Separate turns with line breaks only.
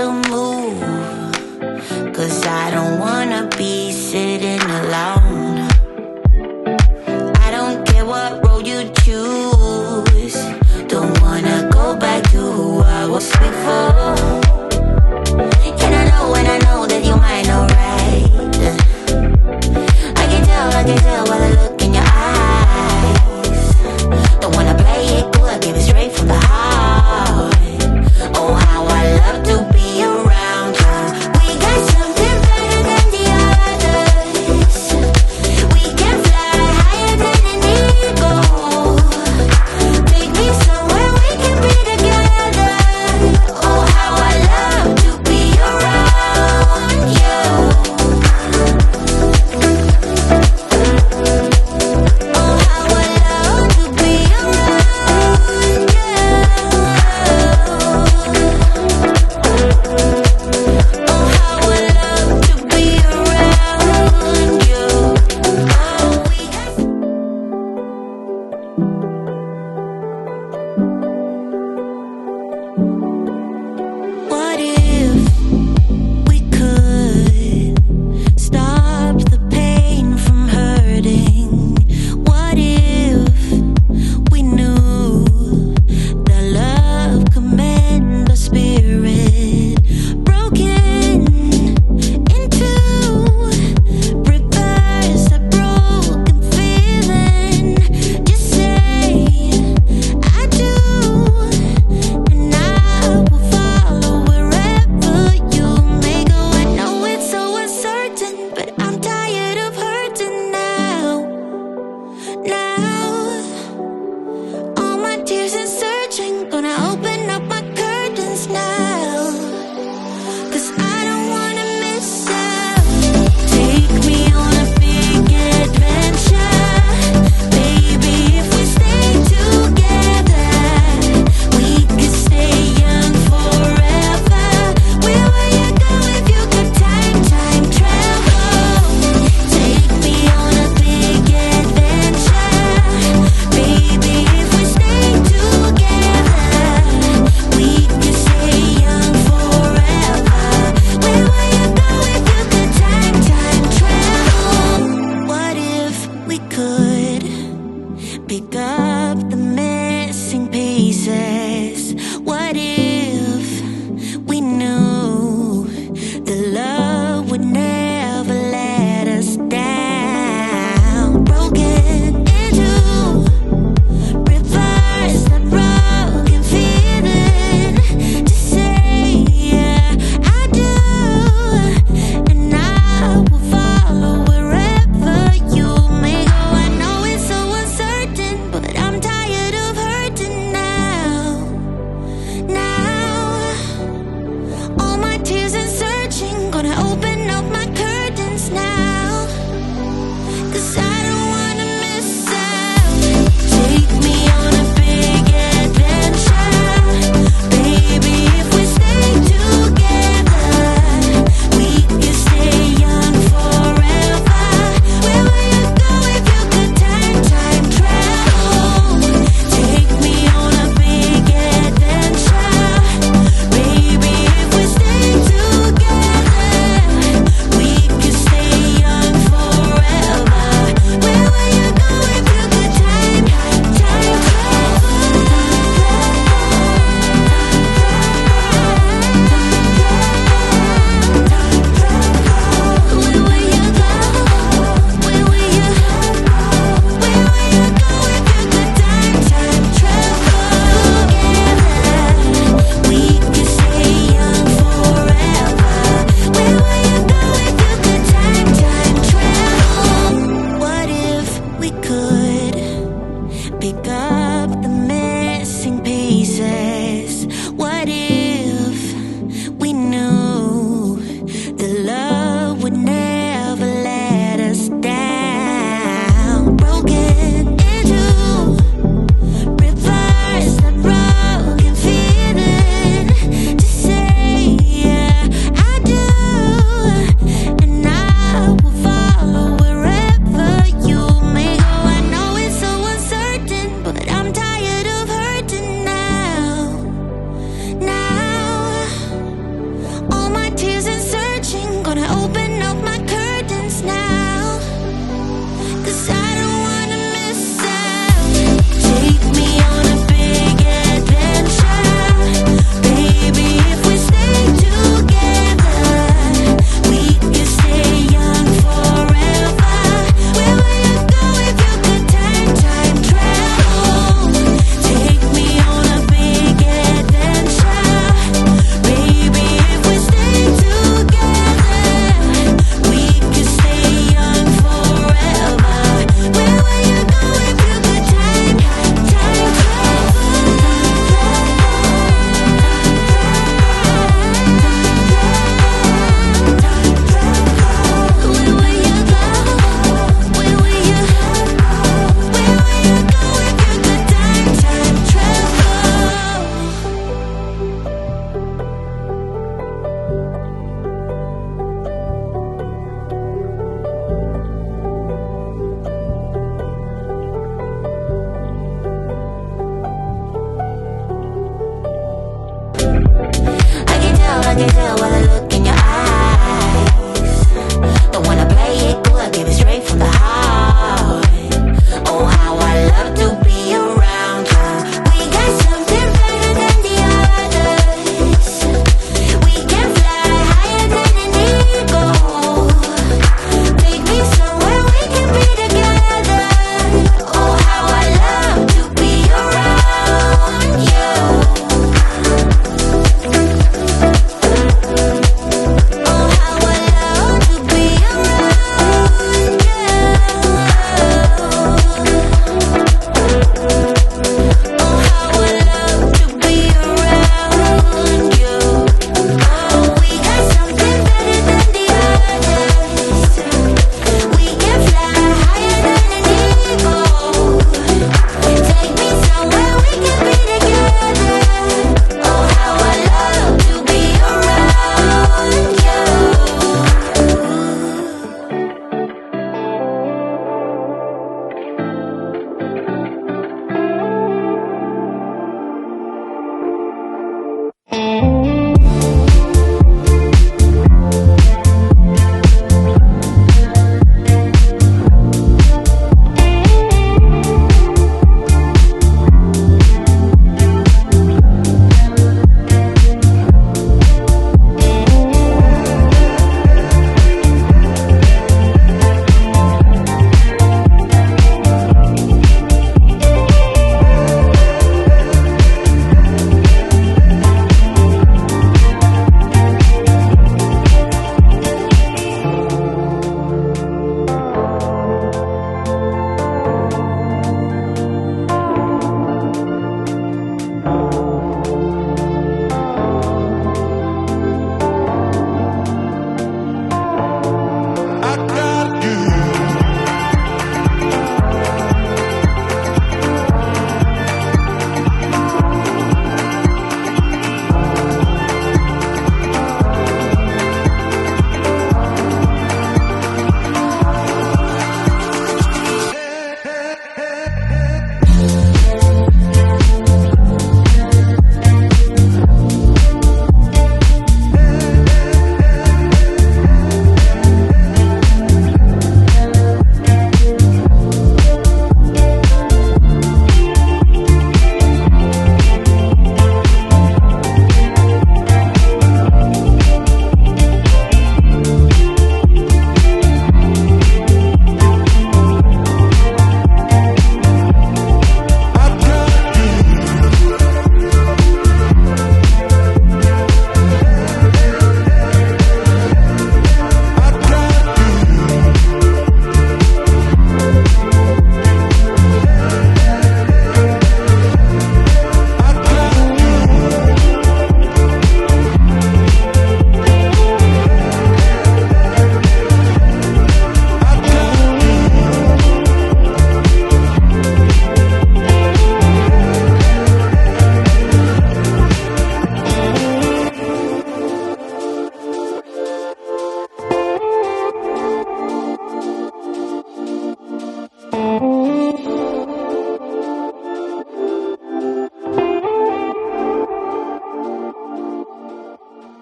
to move, 'cause I don't wanna be sitting alone. I don't care what road you choose, don't wanna go back to who I was before. And I know that you might know right. I can tell by the look in your eyes. Don't wanna play it cool, I give it straight from the heart. Oh, how I love to be around you. We got something better than the others. We can fly higher than an eagle. Take me somewhere we can be together. Oh, how I love to be around you. Oh, how I love to be around you. Oh, how I love to be around you. Oh, we got What if we could stop the pain from hurting? What if we knew that love could mend the spirit? Broken into reverse that broken feeling. Just say I do, and I will follow wherever you may go. I know it's so uncertain, but I'm tired of hurting now. All my tears and searching, gonna open up my curtains now. 'Cause I don't wanna miss out. Take me on a big adventure. Baby, if we stay together, we could stay young forever. Where would you go if you could time travel? Take me on a big adventure. Baby, if we stay together, we could stay young forever. Where would you go if you could time travel? What if we could pick up the missing pieces? What if we knew that love would never let us down? Broken into reverse that broken feeling. Just say I do, and I will follow wherever you may go. I know it's so uncertain, but I'm tired of hurting now. All my tears